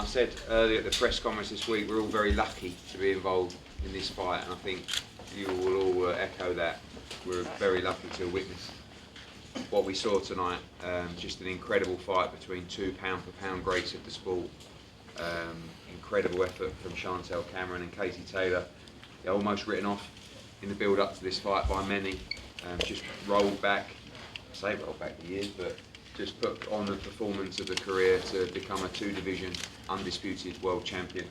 I said earlier at the press conference this week, we're all very lucky to be involved in this fight, and I think you will all echo that. We're very lucky to witness what we saw tonight. Just an incredible fight between two pound-for-pound greats of the sport. Incredible effort from Chantelle Cameron and Katie Taylor. They're almost written off in the build-up to this fight by many. Just rolled back, I say rolled back the years, but just put on the performance of the career to become a two-division undisputed world champion.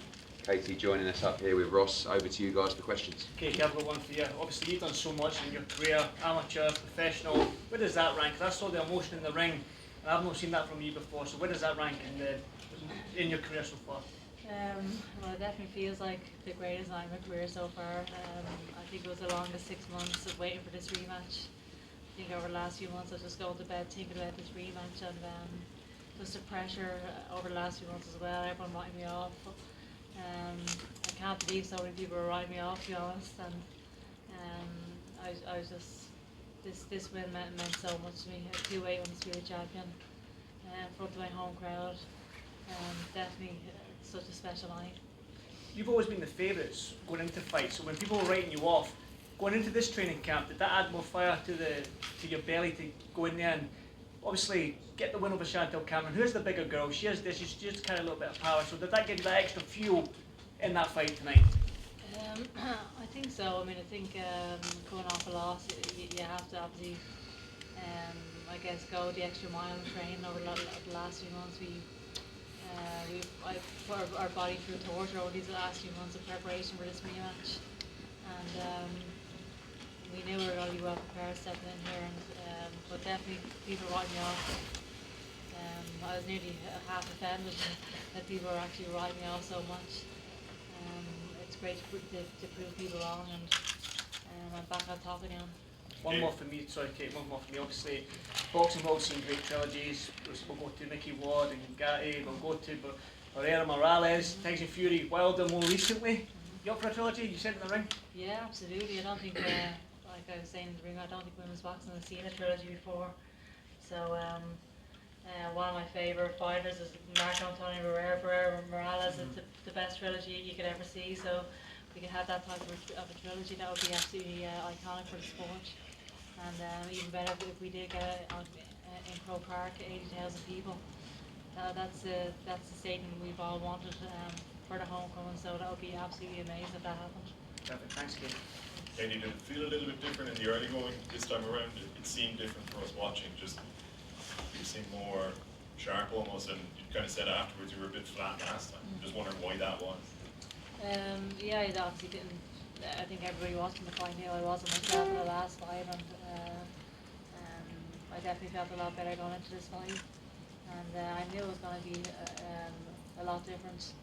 Katie joining us up here with Ross. Over to you guys for questions. Katie, I've got one for you. Obviously, you've done so much in your career, amateur, professional. Where does that rank? Because I saw the emotion in the ring, and I've not seen that from you before. So where does that rank in your career so far? Well, it definitely feels like the greatest night of my career so far. I think it was the longest 6 months of waiting for this rematch. I think over the last few months I was just going to bed thinking about this rematch, and just the pressure over the last few months as well. Everyone writing me off. I can't believe so many people were writing me off, to be honest. And I was just this win meant so much to me. A 2-8 undisputed champion in front of my home crowd. Definitely such a special night. You've always been the favourites going into fights. So when people were writing you off, going into this training camp, did that add more fire to your belly to go in there and obviously get the win over Chantelle Cameron? Who's the bigger girl? She has this. She's just carrying a little bit of power. So did that give you that extra fuel in that fight tonight? I think so. I mean, I think coming off a loss, you have to obviously, I guess, go the extra mile and train over the last few months. I put our body through torture over these last few months of preparation for this rematch, and we knew we were going to be well prepared stepping in here. And but definitely people writing me off. I was nearly half offended that people were actually writing me off so much. It's great to prove people wrong, and I'm back on top again. One more for me, sorry Kate, one more for me. Obviously, boxing world's seen great trilogies. We'll go to Mickey Ward and Garty, we'll go to Herrera Morales, Tyson Fury, Wilder more recently. You up for a trilogy? You said in the ring? Yeah, absolutely. I don't think, like I was saying in the ring, I don't think women's boxing has seen a trilogy before. So, one of my favourite fighters is Herrera Morales. It's the best trilogy you could ever see. So, if we could have that type of a trilogy, that would be absolutely iconic for the sport. And even better if we did get it in Croke Park, 80,000 people. That's the stadium we've all wanted for the homecoming, so that would be absolutely amazing if that happened. Perfect, thanks Kate. Katie, did it feel a little bit different in the early going this time around? It seemed different for us watching, just you seemed more sharp almost, and you kind of said afterwards you were a bit flat last time. Just wondering why that was. Yeah, it obviously didn't. I think everybody watching the fight knew I wasn't myself in the last fight, and I definitely felt a lot better going into this fight. And I knew it was going to be a lot different.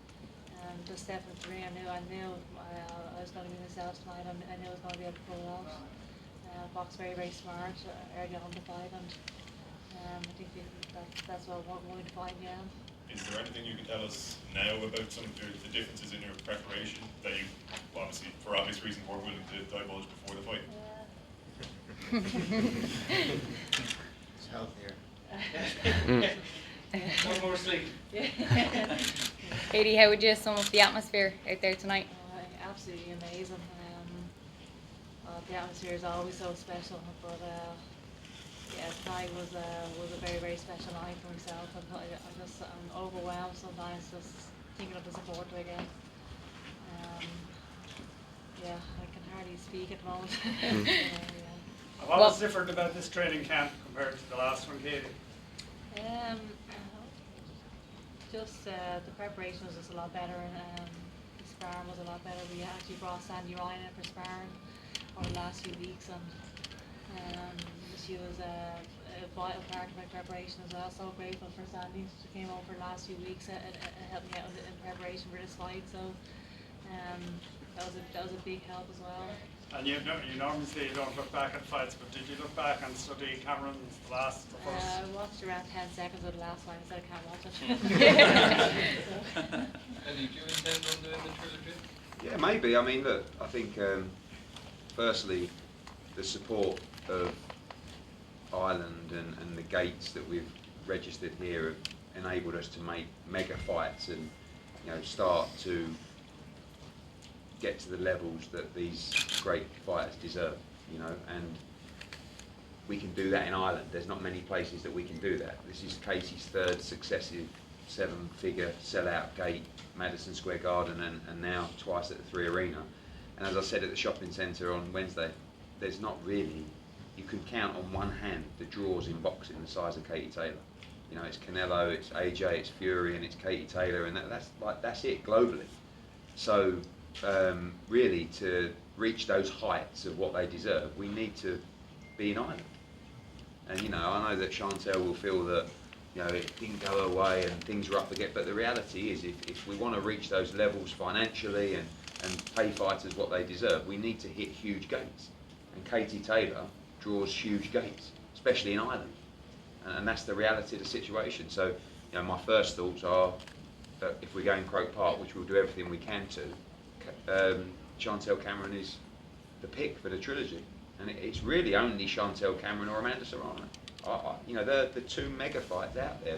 Just stepping into the ring, I knew I was going to be myself tonight. I knew I was going to be able to pull it off. Box very, very smart early on in the fight, and I think that's what I wanted to find again. Is there anything you can tell us now about some of the differences in your preparation that you, obviously, for obvious reasons, weren't willing to divulge before the fight? It's healthier. One more sleep. Katie, how would you sum up the atmosphere out there tonight? Absolutely amazing. The atmosphere is always so special, but yeah, tonight was a very, very special night for myself. I'm overwhelmed sometimes just thinking of the support I get. Yeah, I can hardly speak at the moment. Yeah. What was different about this training camp compared to the last one, Katie? Just the preparation was just a lot better, and the sparring was a lot better. We actually brought Sandy Ryan in for sparring over the last few weeks, and she was a vital part of my preparation as well. So grateful for Sandy. She came over the last few weeks and helped me out in preparation for this fight. So that was a big help as well. And you normally say you don't look back at fights, but did you look back and study Cameron's last? I watched around 10 seconds of the last fight, so I can't watch it. And did you intend on doing the trilogy? Yeah, maybe. I mean, look, I think firstly, the support of Ireland and the gates that we've registered here have enabled us to make mega fights, and start to get to the levels that these great fighters deserve, and we can do that in Ireland. There's not many places that we can do that. This is Casey's third successive 7-figure sell-out gate, Madison Square Garden, and now twice at the 3 Arena. And as I said at the shopping centre on Wednesday, there's not really, you can count on one hand the draws in boxing the size of Katie Taylor. It's Canelo, it's AJ, it's Fury, and it's Katie Taylor, and that's it globally. So really, to reach those heights of what they deserve, we need to be in Ireland. And I know that Chantelle will feel that it didn't go her way and things were up again, but the reality is if we want to reach those levels financially and pay fighters what they deserve, we need to hit huge gates. And Katie Taylor draws huge gates, especially in Ireland. And that's the reality of the situation. So, my first thoughts are that if we go in Croke Park, which we'll do everything we can to, Chantelle Cameron is the pick for the trilogy. And it's really only Chantelle Cameron or Amanda Serrano. They're the two mega fights out there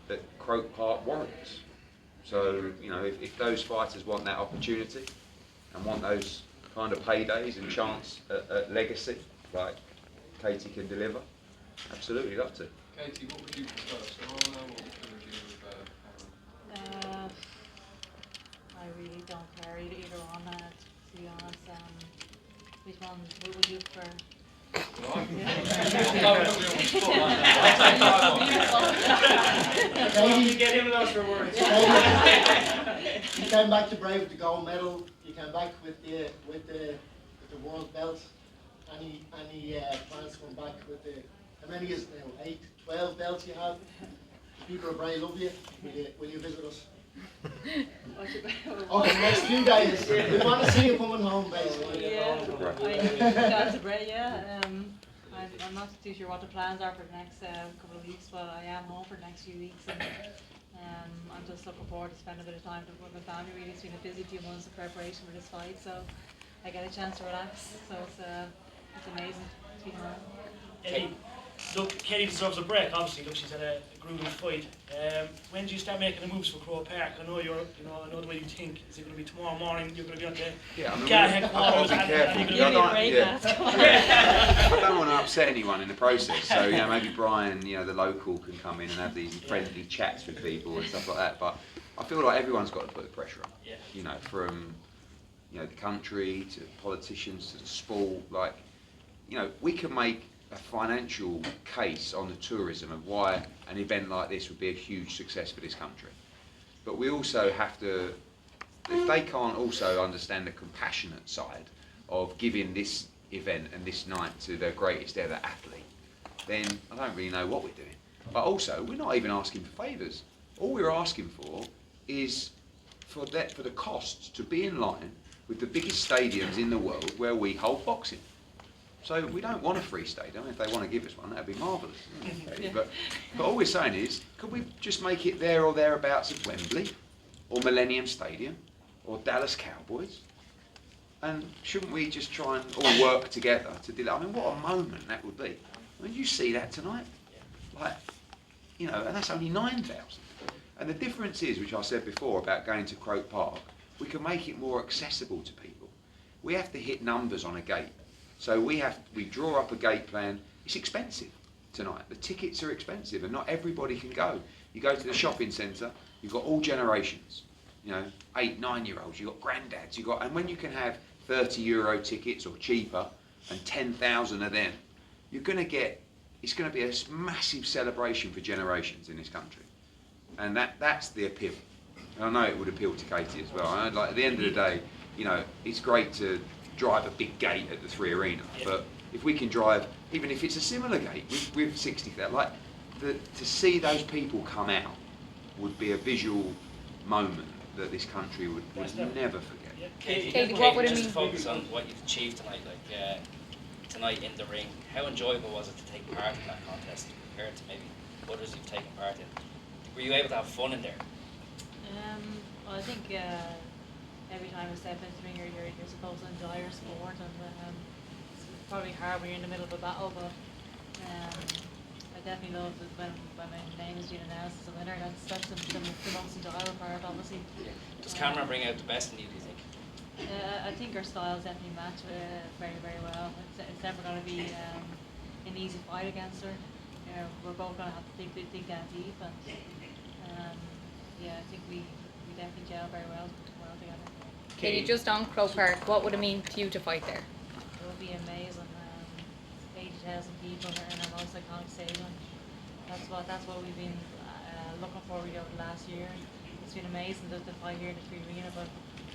that Croke Park warrants. So, if those fighters want that opportunity and want those kind of paydays and chance at legacy, like Katie can deliver, absolutely love to. Katie, what would you prefer, Serrano or Trilogy with Cameron? I really don't care either one, to be honest. Which one would you prefer? You get him those rewards. You came back to Bray with the gold medal. You came back with the world belt. Any plans to come back with the? How many is it now? 8, 12 belts you have. People of Bray love you. Will you visit us? Oh, the next few days. We want to see you coming home, basically. Yeah, I to Bray, yeah. I'm not too sure what the plans are for the next couple of weeks, but I am home for the next few weeks, and I'm just looking forward to spending a bit of time with my family. Really, it's been a busy 2 months of preparation for this fight, so I get a chance to relax. So it's amazing to be home. Look, Katie deserves a break. Obviously, look, she's had a grueling fight. When do you start making the moves for Croke Park? I know I know the way you think. Is it going to be tomorrow morning? You're going to be on the headquarters. I don't want to upset anyone in the process. So maybe Brian, the local, can come in and have these friendly chats with people and stuff like that. But I feel like everyone's got to put the pressure on. Yeah. From the country to politicians to the sport. We can make a financial case on the tourism of why an event like this would be a huge success for this country. But we also have to, if they can't also understand the compassionate side of giving this event and this night to their greatest ever athlete, then I don't really know what we're doing. But also, we're not even asking for favours. All we're asking for is for the costs to be in line with the biggest stadiums in the world where we hold boxing. So we don't want a free stadium. If they want to give us one, that'd be marvellous. Yeah. But all we're saying is, could we just make it there or thereabouts at Wembley, or Millennium Stadium, or Dallas Cowboys? And shouldn't we just try and all work together to do that? I mean, what a moment that would be. I mean, you see that tonight? And that's only 9,000. And the difference is, which I said before about going to Croke Park, we can make it more accessible to people. We have to hit numbers on a gate. So we draw up a gate plan. It's expensive tonight. The tickets are expensive, and not everybody can go. You go to the shopping centre, you've got all generations. 8, 9-year-olds. You've got granddads. And when you can have €30 tickets or cheaper, and 10,000 of them, it's going to be a massive celebration for generations in this country, and that's the appeal. And I know it would appeal to Katie as well. At the end of the day, it's great to drive a big gate at the 3 Arena, but if we can drive, even if it's a similar gate with 60,000, to see those people come out would be a visual moment that this country would never forget. Katie, what would it just mean? to focus on what you've achieved tonight, tonight in the ring, how enjoyable was it to take part in that contest compared to maybe others you've taken part in? Were you able to have fun in there? Well, I think every time I step into the ring, you're supposed to enjoy your sport, and it's probably hard when you're in the middle of a battle, but I definitely love it when my name is being announced as a winner. That's the most enjoyable part, obviously. Does Cameron bring out the best in you, do you think? I think our styles definitely match very, very well. It's never going to be an easy fight against her. We're both going to have to dig down deep, and yeah, I think we definitely gel very well together. Katie, just on Croke Park, what would it mean to you to fight there? It would be amazing. 80,000 people in our most iconic stadium. That's what we've been looking forward to over the last year. It's been amazing to fight here in the Free Arena, but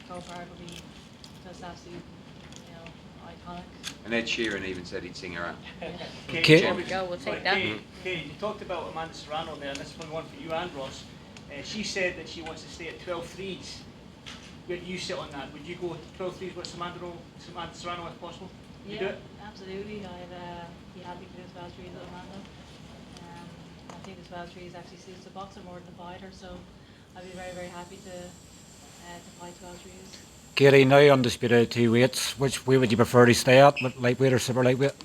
Croke Park will be just absolutely, iconic. And Ed Sheeran even said he'd sing her out. Okay, There we go, we'll take that. Katie, you talked about Amanda Serrano there, and this is one for you and Ross. She said that she wants to stay at 12 threes. Where do you sit on that? Would you go to 12 threes with Amanda Serrano if possible? You do Yeah, it? absolutely. I'd be happy to do 12 threes with Amanda. I think the 12 threes actually suits the boxer more than the fighter, so I'd be very, very happy to fight 12 threes. Katie, now undisputed 2 weights, which way would you prefer to stay at, with lightweight or super lightweight?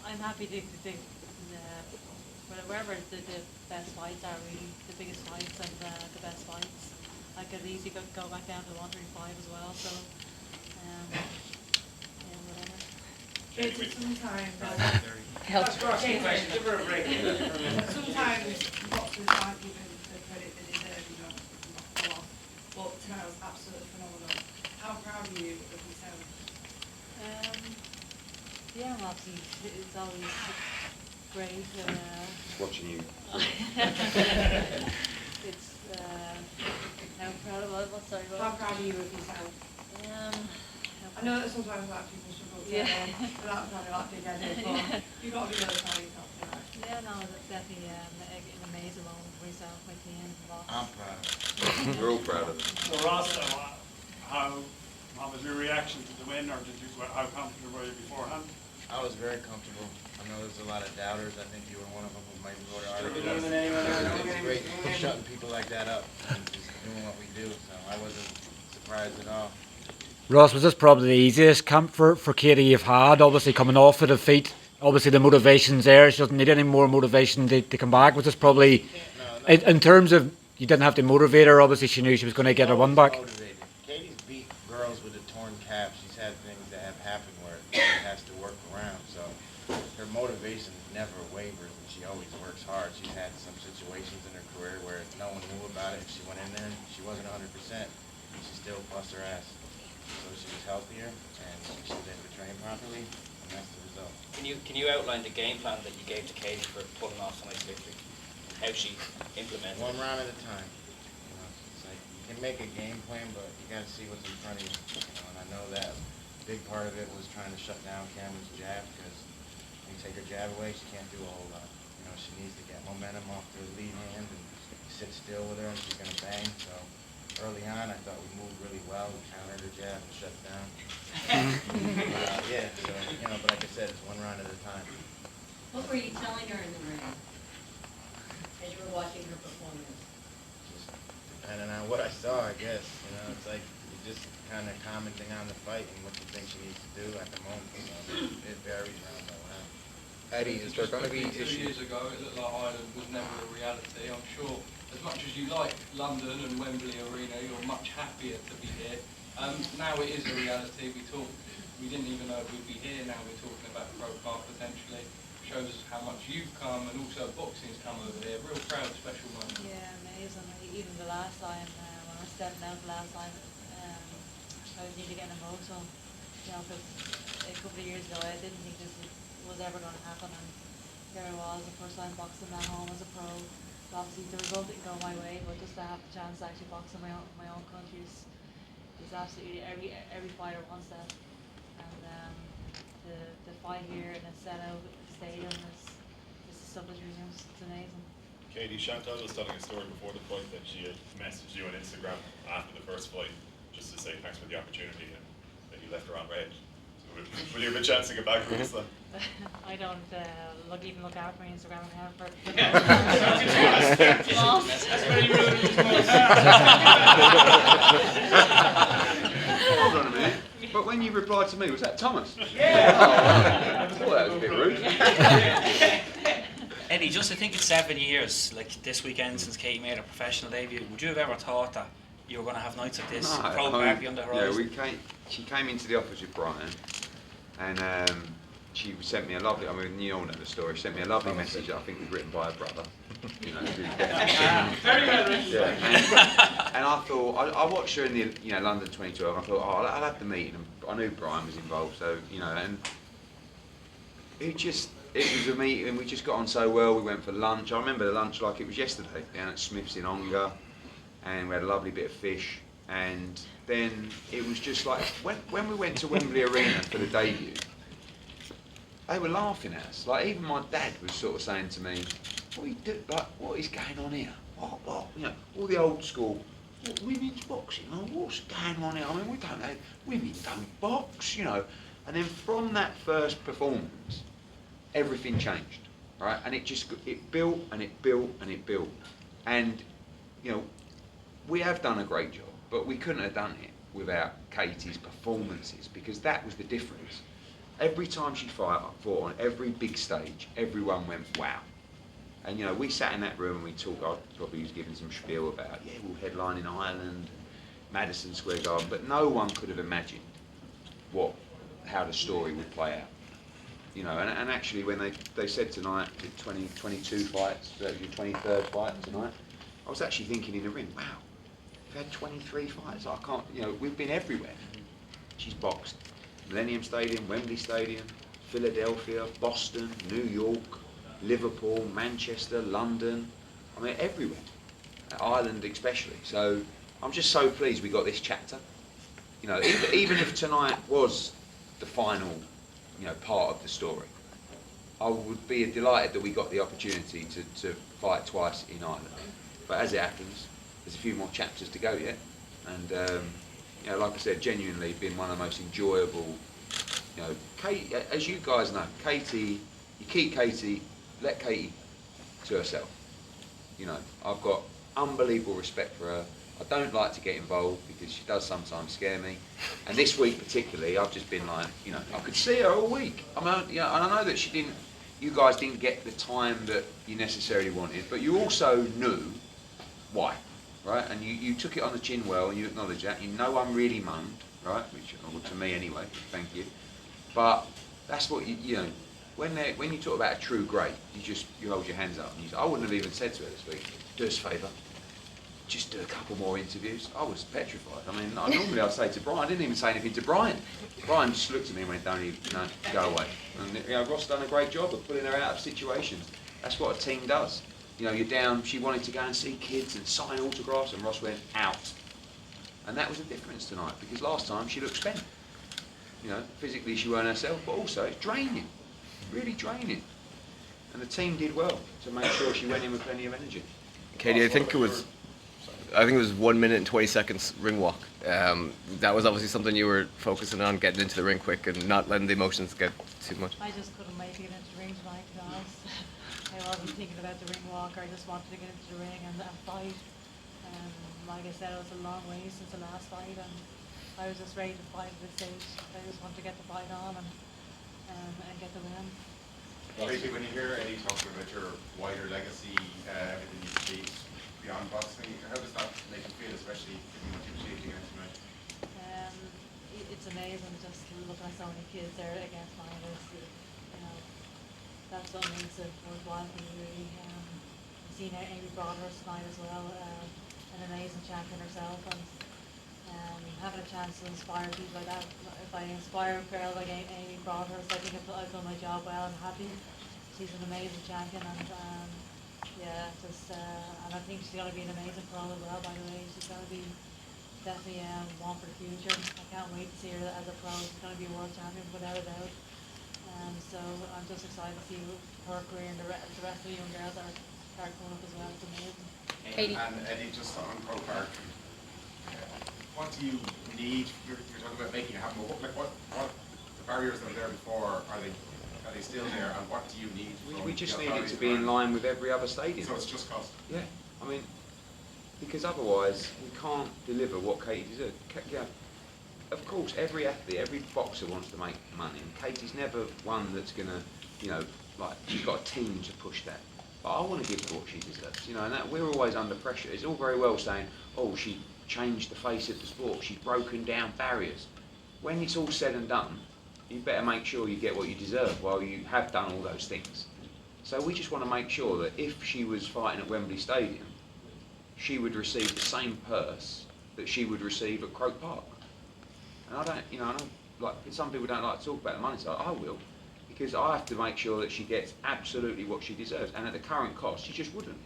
I'm happy to wherever the best fights are, really, the biggest fights and the best fights. I could easily go back down to 135 as well, so yeah, whatever. Katie, Sometimes, Help. sometimes boxers aren't given the credit they deserve, but tonight was absolutely phenomenal. How proud are you of yourself? Yeah, obviously, it's always great. Watching you. It's how proud of us. Sorry, How proud are you of yourself? I know that sometimes people struggle to without trying to big headed, but you've got to be really proud of yourself tonight. Yeah, no, that's definitely an amazing moment for myself, my team, and the boss. I'm proud. We're all proud of it. So Ross, how was your reaction to the win, or how confident were you beforehand? I was very comfortable. I know there's a lot of doubters. I think you were one of them who maybe wrote an article. It's great shutting people like that up and just doing what we do, so I wasn't surprised at all. Ross, was this probably the easiest camp for Katie you've had? Obviously coming off a defeat, obviously the motivation's there, she doesn't need any more motivation to come back. Was this probably, in terms of, you didn't have to motivate her, obviously she knew she was going to get her one back? Motivated. Katie's beat girls with a torn calf. She's had things that have happened where she has to work around, so her motivation never wavers and she always works hard. She's had some situations in her career where no one knew about it. She went in there and she wasn't 100%. She still bust her ass. So she was healthier and she was able to train properly, and that's the result. Can you outline the game plan that you gave to Katie for pulling off tonight's victory? How she implemented One it? round at a time. It's like you can make a game plan, but you got to see what's in front of you. And I know that a big part of it was trying to shut down Cameron's jab, because when you take her jab away, she can't do a whole lot. She needs to get momentum off her lead hand and sit still with her, and she's going to bang. So early on, I thought we moved really well. We countered her jab and shut it down. Yeah, so, but like I said, it's one round at a time. What were you telling her in the ring as you were watching her performance? Just depending on what I saw, I guess. It's like you just kind of commenting on the fight and what you think she needs to do at the moment. So it varies round by round. Eddie, is there going to be 2 issues? years ago, it looked like Ireland was never a reality. I'm sure, as much as you like London and Wembley Arena, you're much happier to be here. Now it is a reality. We didn't even know we'd be here. Now we're talking about Croke Park potentially. Shows how much you've come, and also boxing's come over here. Real proud, special moment. Yeah, amazing. Even the last time, when I stepped out the last time, I was nearly getting emotional. Because a couple of years ago, I didn't think this was ever going to happen, and here I was, the first time boxing at home as a pro. Obviously, the result didn't go my way, but just to have the chance to actually box in my own country is absolutely every fighter wants that. And the fight here in a Sano stadium is stuff of dreams. It's amazing. Katie, Chantelle was telling a story before the fight that she had messaged you on Instagram after the first fight just to say thanks for the opportunity and that you left her on red. So will you have a chance to get back with us then? I don't even look out my Instagram account for That's very rude. Hold on a minute. But when you replied to me, was that Thomas? Yeah. Oh, I thought that was a bit rude. Eddie, just I think it's 7 years, like this weekend since Katie made her professional debut. Would you have ever thought that you were going to have nights like this? No, Croke Park on the horizon. Yeah, she came into the office with Brian, and she sent me a lovely. I mean, you all know the story. She sent me a lovely message that I think was written by her brother. You know, Very well written. Yeah, and I thought I watched her in the London 2012. And I thought, oh, I'll have the meeting. And I knew Brian was involved, so and it was a meeting. We just got on so well. We went for lunch. I remember the lunch like it was yesterday down at Smith's in Ongar, and we had a lovely bit of fish. And then it was just like when we went to Wembley Arena for the debut, they were laughing at us. Like even my dad was sort of saying to me, what is going on here? What? All the old school, women's boxing, what's going on here? I mean, women don't box, And then from that first performance, everything changed, right? And it built and it built and it built. And, we have done a great job, but we couldn't have done it without Katie's performances, because that was the difference. Every time she fought on every big stage, everyone went, wow. And we sat in that room and we talked. I probably was giving some spiel about, we'll headline in Ireland, Madison Square Garden, but no one could have imagined how the story would play out. And actually when they said tonight, 22 fights, that was your 23rd fight tonight, I was actually thinking in the ring, wow, we've had 23 fights. I can't, we've been everywhere. She's boxed Millennium Stadium, Wembley Stadium, Philadelphia, Boston, New York, Liverpool, Manchester, London, I mean everywhere, Ireland especially. So I'm just so pleased we got this chapter. Even if tonight was the final, part of the story, I would be delighted that we got the opportunity to fight twice in Ireland. But as it happens, there's a few more chapters to go yet, and like I said, genuinely been one of the most enjoyable. Kate, as you guys know, Katie, you keep Katie. Let Katie to herself. I've got unbelievable respect for her. I don't like to get involved because she does sometimes scare me. And this week particularly, I've just been like, I could see her all week. I mean, and I know that you guys didn't get the time that you necessarily wanted, but you also knew why, right? And you took it on the chin well, and you acknowledge that. I'm really mummed, right? Which, well, to me anyway, thank you. But that's what when you talk about a true great, you hold your hands up. And I wouldn't have even said to her this week, do us a favour, just do a couple more interviews. I was petrified. I mean, normally I'd say to Brian, I didn't even say anything to Brian. Brian just looked at me and went, don't even, no, go away. And Ross done a great job of pulling her out of situations. That's what a team does. You're down, she wanted to go and see kids and sign autographs, and Ross went out. And that was the difference tonight, because last time she looked spent. Physically she weren't herself, but also it's draining. Really draining. And the team did well to make sure she went in with plenty of energy. Katie, I think it was 1 minute and 20 seconds ring walk. That was obviously something you were focusing on, getting into the ring quick and not letting the emotions get too much. I just couldn't make it into the ring tonight, to be honest. I wasn't thinking about the ring walk. I just wanted to get into the ring and fight. Like I said, it was a long way since the last fight, and I was just ready to fight at this stage. I just wanted to get the fight on and get the win. Tracy, when you hear Eddie talking about your wider legacy, everything you've achieved beyond boxing, how does that make you feel, especially given what you've achieved against tonight? It's amazing just looking at so many kids there against mine. That's what makes it worthwhile for me, really. Seeing Amy Broadhurst tonight as well, an amazing champion herself, and having a chance to inspire people like that. If I inspire a girl like Amy Broadhurst, I think I've done my job well. I'm happy. She's an amazing champion, and and I think she's going to be an amazing pro as well. By the way, she's going to be definitely one for the future. I can't wait to see her as a pro. She's going to be a world champion without a doubt. So I'm just excited to see her career and the rest of the young girls that are coming up as well. It's amazing. Katie. And Eddie, just on Croke Park, what do you need? You're talking about making it happen. What the barriers that were there before, are they still there? And what do you need? We just need it to be in line with every other stadium. So it's just cost. Yeah, I mean, because otherwise we can't deliver what Katie deserves. Of course, every athlete, every boxer wants to make money, and Katie's never one that's gonna, like she's got a team to push that. but I want to give her what she deserves, you know, and that we're always under pressure. It's all very well saying, oh, she changed the face of the sport, she's broken down barriers. When it's all said and done, you better make sure you get what you deserve while you have done all those things. So we just want to make sure that if she was fighting at Wembley Stadium, she would receive the same purse that she would receive at Croke Park. And I don't, you know, I don't, like, some people don't like to talk about the money, so I will, because I have to make sure that she gets absolutely what she deserves, and at the current cost, she just wouldn't.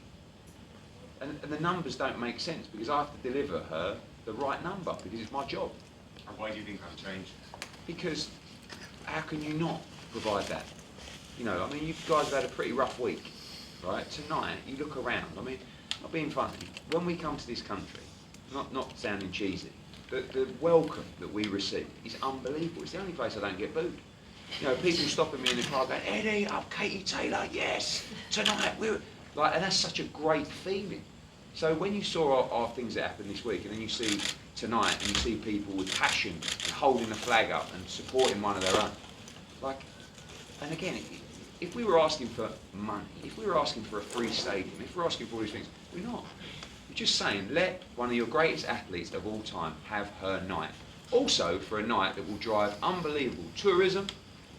And the numbers don't make sense, because I have to deliver her the right number, because it's my job. And why do you think that'll change? Because how can you not provide that? You know, I mean, you guys have had a pretty rough week, right? Tonight, you look around, I mean, not being funny, when we come to this country, not sounding cheesy, the welcome that we receive is unbelievable. It's the only place I don't get booed. You know, people stopping me in the car going, Eddie, I'm Katie Taylor, yes, tonight, we're... Like, and that's such a great feeling. So when you saw our things that happened this week, and then you see tonight, and you see people with passion, and holding the flag up, and supporting one of their own, like, and again, if we were asking for money, if we were asking for a free stadium, if we're asking for all these things, we're not. We're just saying, let one of your greatest athletes of all time have her night. Also, for a night that will drive unbelievable tourism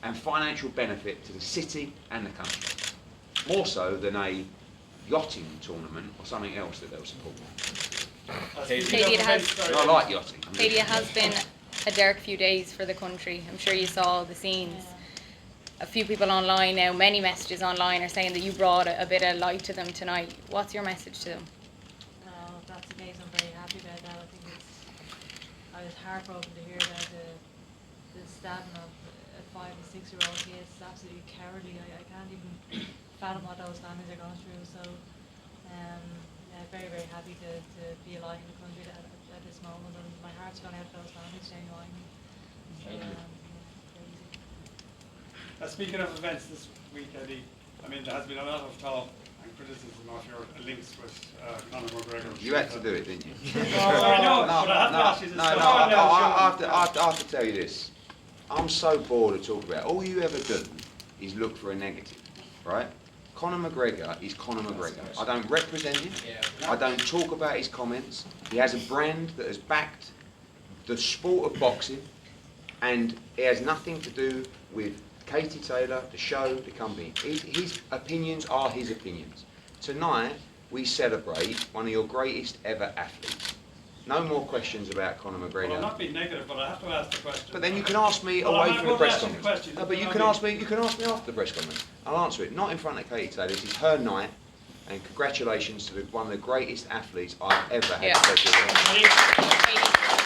and financial benefit to the city and the country. More so than a yachting tournament or something else that they'll support. Katie, I like yachting. Katie, it has been a dark few days for the country. I'm sure you saw the scenes. A few people online now, many messages online are saying that you brought a bit of light to them tonight. What's your message to them? Well, if that's the case, I'm very happy about that. I think I was heartbroken to hear that the stabbing of a 5 and 6 year old kid is absolutely cowardly. I can't even fathom what those families are going through. So, yeah, very, very happy to be alive in the country at this moment, and my heart's gone out to those families genuinely. So, Speaking of events this week, Eddie, I mean, there has been a lot of talk and criticism of your links with Conor McGregor. You had to do it, didn't you? I know, but I have to ask you this. I have to tell you this. I'm so bored of talking about it. All you ever do is look for a negative, right? Conor McGregor is Conor McGregor. I don't represent him. I don't talk about his comments. He has a brand that has backed the sport of boxing, and it has nothing to do with Katie Taylor, the show, the company. His opinions are his opinions. Tonight, we celebrate one of your greatest ever athletes. No more questions about Conor McGregor. Well, I'm not being negative, but I have to ask the question. But then you can ask me away from the press conference. No, but you can ask me after the press conference. I'll answer it. Not in front of Katie Taylor. This is her night, and congratulations to one of the greatest athletes I've ever had the pleasure of.